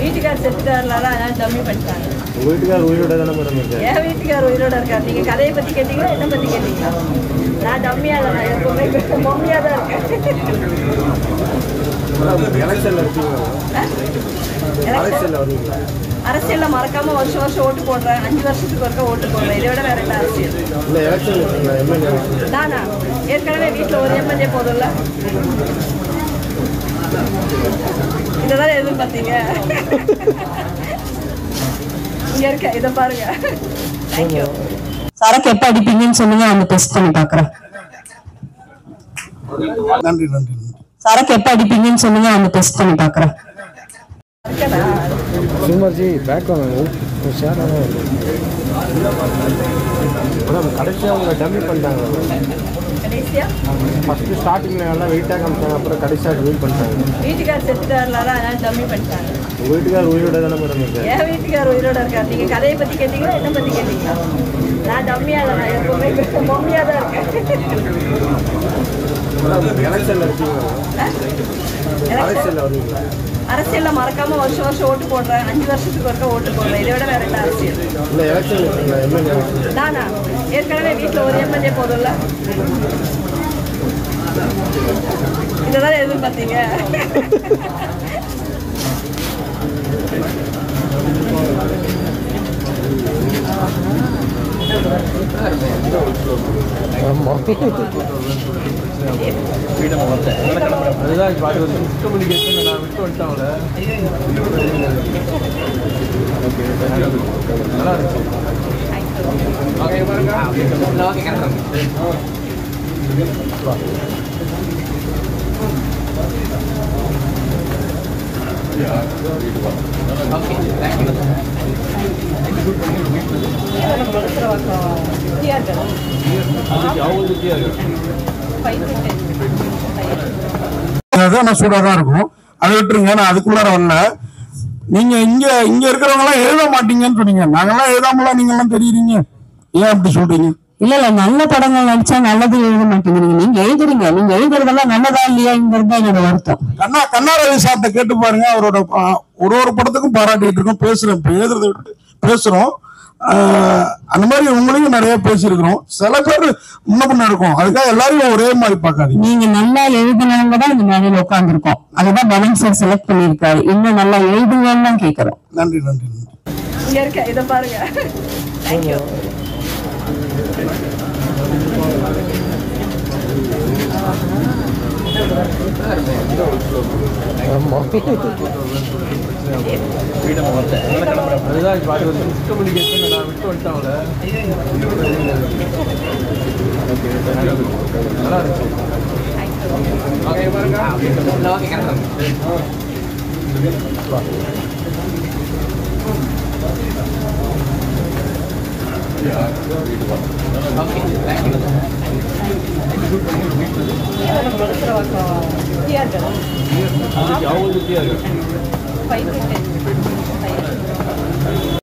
வீட்டுக்கார் செத்துட்டாருல, அதனால டம்மி பண்ணிட்டாங்க. உங்க வீட்டுக்கார் உயிரோட தானே மேடம் இருக்காரு? என் வீட்டுக்கார் உயிரோட இருக்காரு. நீங்க கதையை பத்தி கேட்டீங்களா, என்ன பத்தி கேட்டீங்களா? நான் டம்மியா இல்லை, நான் எப்பவுமே மம்மியா தான் இருக்கேன். எலெக்ஷன்ல இருக்கீங்களா? எலெக்ஷன்ல வருவீங்களா? அரசியல்ல மறக்காம வருஷம் வருஷம் ஓட்டு போடுறேன். 5 வருஷத்துக்கு ஒருக்கா ஓட்டு போடுறேன். இதை விட வேற என்ன அரசியல்? இந்த எலெக்ஷன் இருக்கீங்களா? எம்எல்ஏ நானா? ஏற்கனவே வீட்டில் ஒரு எம்எல்ஏ போதும்ல. இதைதான் எதிர்பார்த்தீங்க. இங்க இருக்க, இதை பாருங்க. தேங்க்யூ. சரக்கு எப்ப அடிப்பீங்கன்னு சொல்லுங்க, அவங்க டெஸ்ட் பண்ணி பாக்குறேன். நன்றி நன்றி. சரக்கு எப்ப அடிப்பீங்கன்னு சொல்லுங்க, அவங்க டெஸ்ட் பண்ணி பாக்குறேன். சுமர்ஜி பேக் வாங்க ஷேர் மேடம். கடைசியாக அவங்க டம்மி பண்ணிட்டாங்க. கடைசியா ஃபர்ஸ்ட் ஸ்டார்டிங்ல எல்லாம் வெயிட்டாக காமிச்சாங்க, அப்புறம் கடைசியாக வெயிட் பண்ணிட்டாங்க. வீட்டுக்கார் செத்துட்டாருல, அதனால டம்மி பண்ணிட்டாங்க. உங்க வீட்டுக்கார் உயிரோட தானே மேடம் இருக்காரு? என் வீட்டுக்கார் உயிரோட இருக்காரு. நீங்க கதையை பத்தி கேட்டீங்களா, என்ன பத்தி கேட்டீங்களா? நான் டம்மியா இல்லை, நான் எப்பவுமே மம்மியா தான் இருக்கேன். எலெக்ஷன்ல இருக்கீங்களா? எலெக்ஷன்ல வருவீங்களா? அரசியல்ல மறக்காம வருஷம் வருஷம் ஓட்டு போடுறேன். 5 வருஷத்துக்கு ஒருக்கா ஓட்டு போடுறேன். இதை விட வேற என்ன அரசியல்? இந்த எலெக்ஷன் இருக்கீங்களா? எம்எல்ஏ நானா? ஏற்கனவே வீட்டில் ஒரு எம்எல்ஏ போதும்ல. இதைதான் எதிர்பார்த்தீங்க. அதுதான் கம்யூனிகேஷன் நான் விட்டு வந்துட்டாங்கள. நல்லா இருக்கு. சூடாக தான் இருக்கும். அதை விட்டுருங்க, நான் அதுக்குள்ளார வரல. நீங்க இங்க இருக்கிறவங்க எல்லாம் எழுத மாட்டீங்கன்னு சொன்னீங்க. நாங்கெல்லாம் எழுதாமலாம் நீங்க எல்லாம் தெரியுறீங்க. ஏன் அப்படி சொல்றீங்க? இல்ல நல்ல படங்கள் நடிச்சா நல்லது எழுத மாட்டேங்கிறீங்க. நீங்க எழுதுறீங்க, நீங்க எழுதுறதெல்லாம் நல்லதா இல்லையாங்கிறது தான் என்னோட வருத்தம். கண்ணா ரவி சார்ட்ட கேட்டு பாருங்க. அவரோட ஒரு படத்துக்கும் பாராட்டிட்டு இருக்கோம், பேசுறோம். இப்ப எழுதுறத விட்டு பேசுறோம். அந்த மாதிரி உங்களையும் நிறைய பேசியிருக்கிறோம். சில பேர் முன்ன பின்ன இருக்கும், அதுக்காக எல்லாரையும் ஒரே மாதிரி பார்க்காதீங்க. நீங்க நல்லா எழுதினவங்க தான் இந்த மேலையில உட்காந்துருக்கோம். அதுதான் பவன் சார் செலக்ட் பண்ணியிருக்காரு. இன்னும் நல்லா எழுதுங்கன்னு தான் கேட்கிறோம். நன்றி நன்றி. இங்க இருக்க, இதை பாருங்க. தேங்க்யூ. அதுதான் கம்யூனிகேஷன் நான் விட்டு வந்துட்டாங்கள. நல்லா இருக்கு. Five to 10.